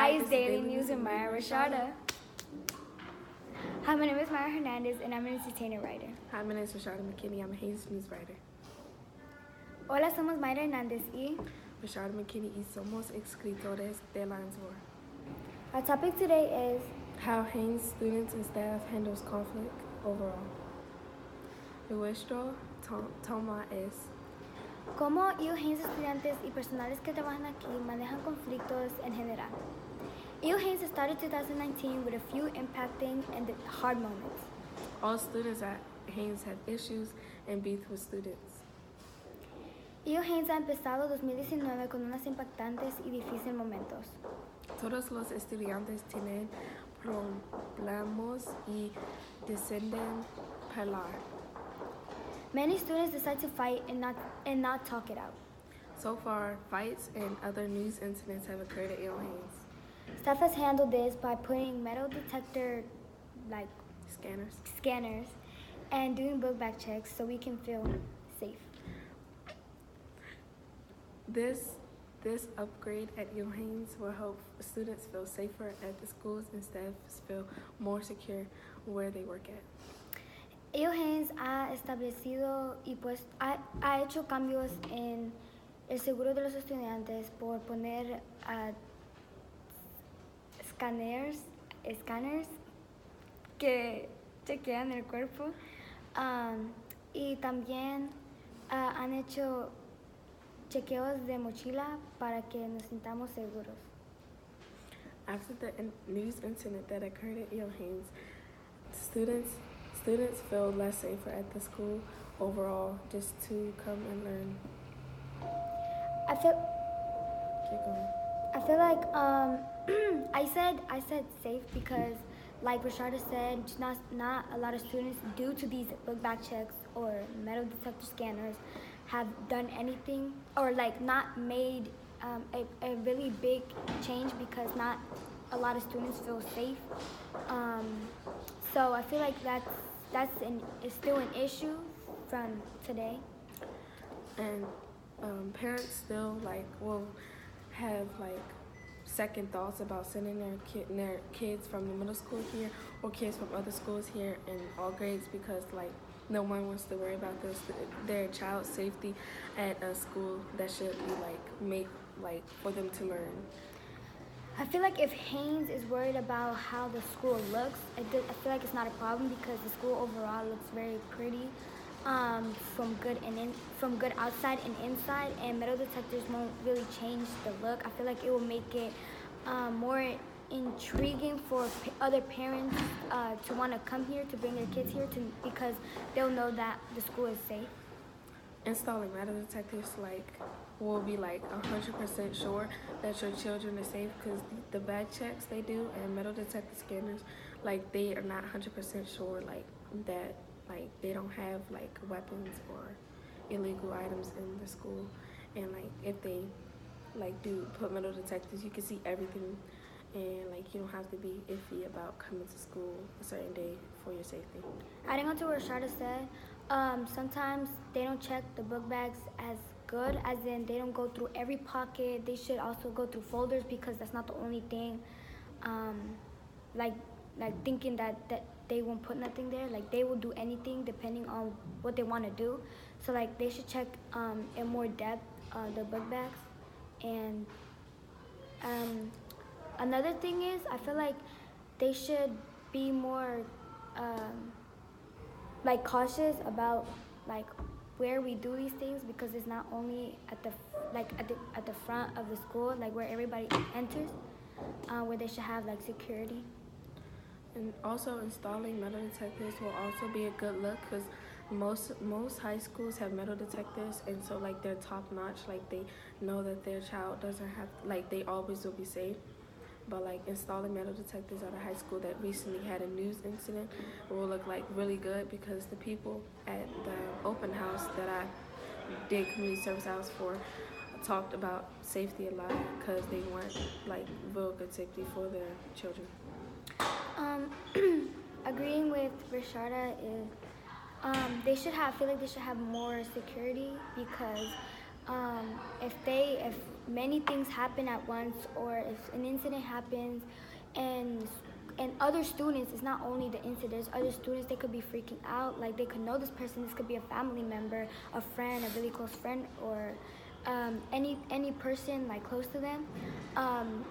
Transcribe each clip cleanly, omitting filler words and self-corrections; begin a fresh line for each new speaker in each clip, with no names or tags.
Haynes Daily News with Mayra Richarda. Hi, my name is Mayra Hernandez, and I'm an entertainer writer.
Hi, my name is Richarda McKinney. I'm a Haynes news writer.
Hola, somos Mayra Hernandez y
Richarda McKinney y somos escritores de Lansmore.
our topic today is
How Haynes students and staff handles conflict overall. Nuestro toma es
cómo Haynes estudiantes y personales que trabajan aquí manejan conflictos en general. Haynes started 2019 with a few impacting and hard moments.
all students at Haynes have issues and beef with students.
Haynes ha empezado 2019 con unos impactantes y difíciles momentos.
Todos los estudiantes tienen problemas y deciden pelear.
Many students decide to fight and not talk it out.
So far, fights and other news incidents have occurred at Haynes.
Staff has handled this by putting metal detector scanners and doing book bag checks so we can feel safe.
This upgrade at Haynes will help students feel safer at the schools and staff feel more secure where they work at.
Haynes ha establecido y ha hecho cambios en el seguro de los estudiantes por poner escáneres que chequean el cuerpo y también han hecho chequeos de mochila para que nos sintamos seguros.
After the news incident that occurred at Haynes, students feel less safer at the school overall just to come and learn.
I feel like I said safe because, like Richarda said, not a lot of students, due to these book bag checks or metal detector scanners, have done anything or not made a really big change because not a lot of students feel safe. So I feel like it's still an issue from today.
And parents still will have second thoughts about sending their kids from the middle school here or kids from other schools here in all grades because no one wants to worry about their child's safety at a school that should be made for them to learn.
I feel like if Haynes is worried about how the school looks, I feel like it's not a problem because the school overall looks very pretty, from good outside and inside, and metal detectors won't really change the look. I feel like it will make it more intriguing for other parents to want to come here, to bring their kids here, because they'll know that the school is safe.
Installing metal detectors will be 100% sure that your children are safe because the bag checks they do and metal detector scanners they are not 100% sure that they don't have weapons or illegal items in the school, and if they do put metal detectors, you can see everything, and you don't have to be iffy about coming to school a certain day for your safety.
Adding on to what Richarda said, sometimes they don't check the book bags as good, as in they don't go through every pocket. They should also go through folders because that's not the only thing. Thinking that they won't put nothing there, they will do anything depending on what they want to do. So they should check in more depth the book bags. And another thing is, I feel like they should be more cautious about where we do these things, because it's not only at the front of the school, where everybody enters, where they should have security.
And also installing metal detectors will also be a good look because most high schools have metal detectors, and so they're top notch. They know that their child doesn't have they always will be safe. But installing metal detectors at a high school that recently had a news incident will look really good because the people at the open house that I did community service hours for talked about safety a lot because they want real good safety for their children.
Agreeing with Richarda is I feel like they should have more security because if many things happen at once, or if an incident happens, and other students, it's not only the incidents, other students, they could be freaking out, like they could know this person, this could be a family member, a friend, a really close friend, or any person like close to them.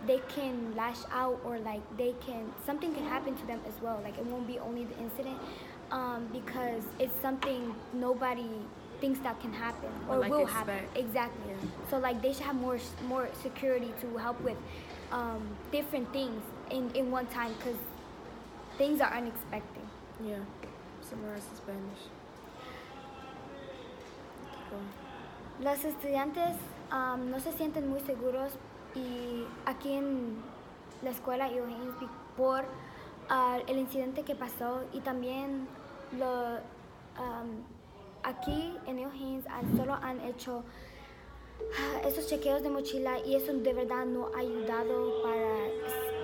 They can lash out, or like something can happen to them as well. Like it won't be only the incident, because it's something nobody thinks that can happen or
like
will happen. Exactly.
Yeah.
So like they should have more security to help with different things in one time, because things are unexpected.
Yeah. Summarize in Spanish.
Los estudiantes no se sienten muy seguros y aquí en la escuela Haynes por el incidente que pasó, y también aquí en Haynes solo han hecho esos chequeos de mochila, y eso de verdad no ha ayudado para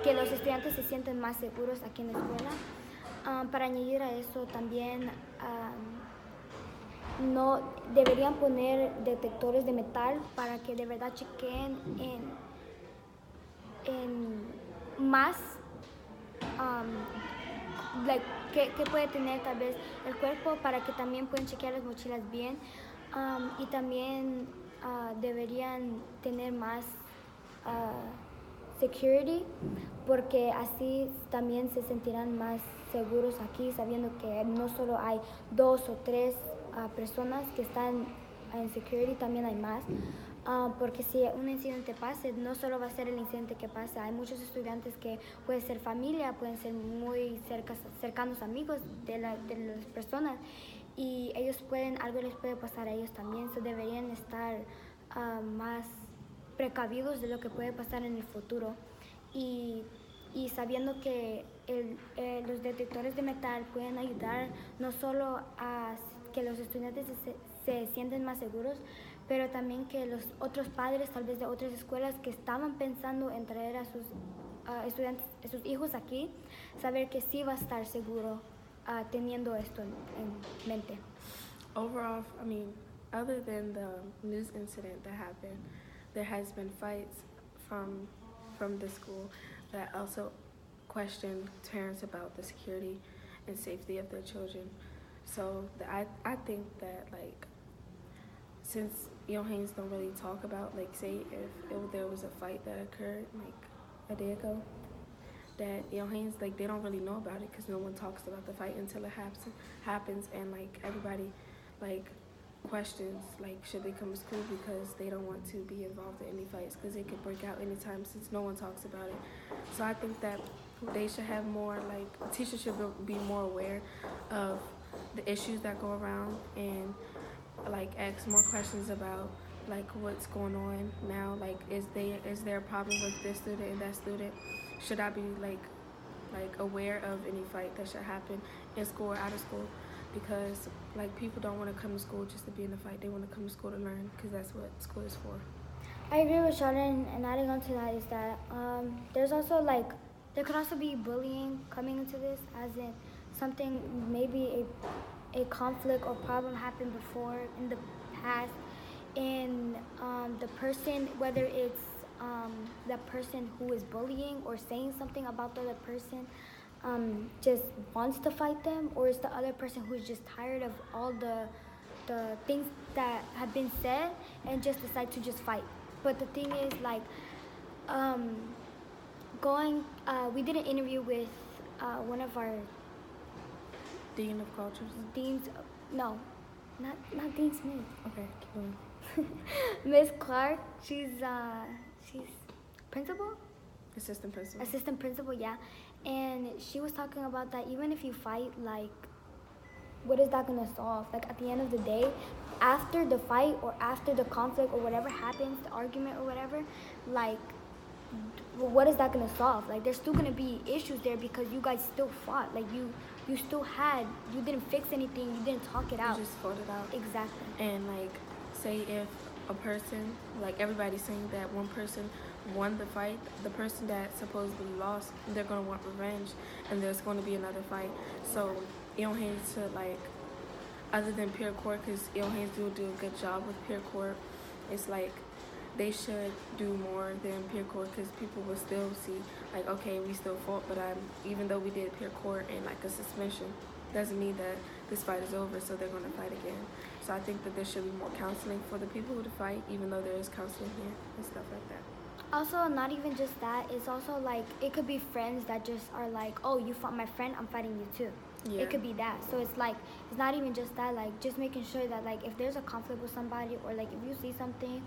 que los estudiantes se sientan más seguros aquí en la escuela. Para añadir a eso también no deberían poner detectores de metal para que de verdad chequeen en más qué puede tener tal vez el cuerpo, para que también puedan chequear las mochilas bien, y también deberían tener más security, porque así también se sentirán más seguros aquí, sabiendo que no solo hay 2 o 3 personas que están en security, también hay más. Porque si un incidente pase, no solo va a ser el incidente que pasa, hay muchos estudiantes que pueden ser familia, pueden ser muy cercanos amigos de las personas, y algo les puede pasar a ellos también. So deberían estar más precavidos de lo que puede pasar en el futuro, y sabiendo que los detectores de metal pueden ayudar no solo a que los estudiantes se sienten más seguros, pero también que los otros padres, tal vez de otras escuelas que estaban pensando en traer a sus estudiantes, a sus hijos aquí, saber que sí va a estar seguro teniendo esto en mente.
Overall, I mean, other than the news incident that happened, there has been fights from the school that also question parents about the security and safety of their children. So I think that, like, since Haynes don't really talk about, like, say if there was a fight that occurred like a day ago, that Haynes, like, they don't really know about it because no one talks about the fight until it happens, and like everybody like questions, like, should they come to school, because they don't want to be involved in any fights because it could break out anytime since no one talks about it. So I think that they should have more, like, teachers should be more aware of the issues that go around, and like ask more questions about, like, what's going on now, like, is there a problem with this student and that student? Should I be like aware of any fight that should happen in school or out of school? Because, like, people don't want to come to school just to be in a fight. They want to come to school to learn, because that's what school is for.
I agree with Sheldon, and adding on to that is that there's also, like, there could also be bullying coming into this, as in something, maybe a conflict or problem happened before in the past, and the person, whether it's the person who is bullying or saying something about the other person, just wants to fight them, or is the other person who's just tired of all the things that have been said and just decide to just fight. But the thing is, like, we did an interview with one of our
Dean of Cultures?
No, not Dean Smith.
Okay, keep going.
Miss Clark, she's principal? Assistant principal, yeah. And she was talking about that even if you fight, like, what is that gonna solve? Like, at the end of the day, after the fight or after the conflict or whatever happens, the argument or whatever, like, what is that gonna solve? Like, there's still gonna be issues there because you guys still fought. Like, you didn't fix anything, you didn't talk it out.
You just fought it out.
Exactly.
And, like, say if a person, like, everybody's saying that one person won the fight, the person that supposedly lost, they're going to want revenge, and there's going to be another fight. So Haynes to, like, other than peer court, because Haynes do a good job with peer court, it's like they should do more than peer court, because people will still see like, okay, we still fought, but even though we did peer court and like a suspension, doesn't mean that this fight is over, so they're going to fight again. So I think that there should be more counseling for the people who fight, even though there is counseling here and stuff like that.
Also, not even just that, it's also like it could be friends that just are like, oh, you fought my friend, I'm fighting you too.
Yeah.
It could be that. So it's like, it's not even just that, like just making sure that like if there's a conflict with somebody, or like if you see something,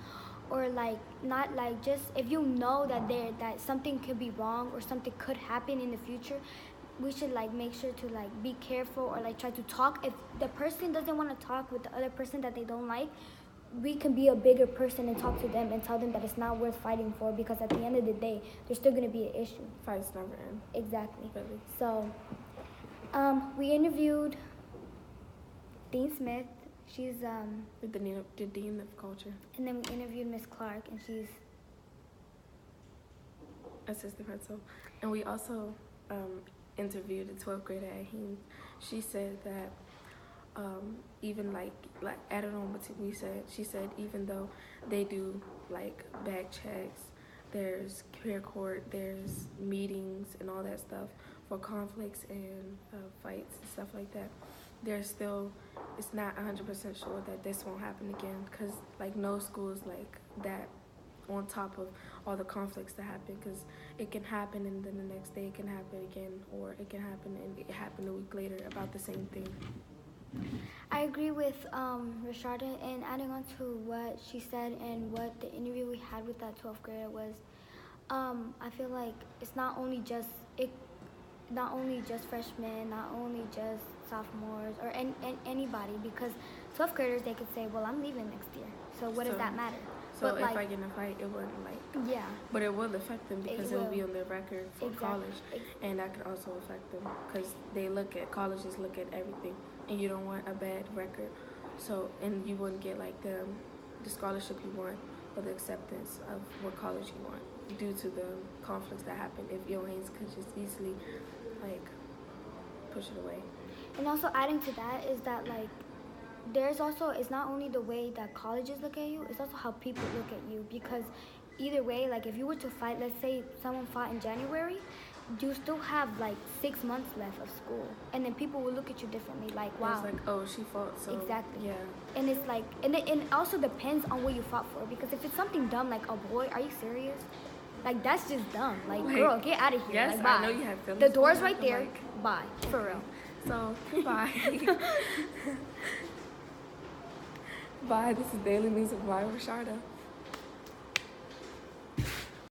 or like not like just if you know that something could be wrong or something could happen in the future, we should like make sure to like be careful, or like try to talk. If the person doesn't want to talk with the other person that they don't like, we can be a bigger person and talk to them and tell them that it's not worth fighting for, because at the end of the day, there's still going to be an issue.
Fights never end.
Exactly.
Really.
So, we interviewed Dean Smith. She's
the dean of culture.
And then we interviewed Miss Clark, and she's
assistant principal. And we also interviewed a 12th grader at Haynes. She said that even like added on what we said, she said even though they do like bag checks, there's peer court, there's meetings and all that stuff for conflicts and fights and stuff like that, there's still, it's not 100% sure that this won't happen again, because like no school is like that on top of all the conflicts that happen, because it can happen and then the next day it can happen again, or it can happen and it happened a week later about the same thing.
I agree with Richarda, and adding on to what she said and what the interview we had with that 12th grader was, I feel like it's not only just freshmen, not only just sophomores, or anybody, because 12th graders, they could say, well, I'm leaving next year, so what does that matter?
So
but
if
like,
I get in a fight, it wouldn't like...
Yeah.
But it will affect them, because it will be on their record for college. And that could also affect them, because colleges look at everything, and you don't want a bad record. So, and you wouldn't get like the scholarship you want, or the acceptance of what college you want, due to the conflicts that happen if your Haynes could just easily like push it away.
And also adding to that is that like, there's also, it's not only the way that colleges look at you, it's also how people look at you, because either way, like if you were to fight, let's say someone fought in January, you still have like 6 months left of school, and then people will look at you differently, like, wow.
It's like, oh, she fought, so...
Exactly.
Yeah.
And it's like, and it also depends on what you fought for, because if it's something dumb like, oh boy, are you serious? Like, that's just dumb. Like, girl, get out of here.
Yes,
like, bye.
I know you have feelings.
The door's right there. Like, bye. For real.
So, bye. Bye, this is Daily News with Mayra Richarda.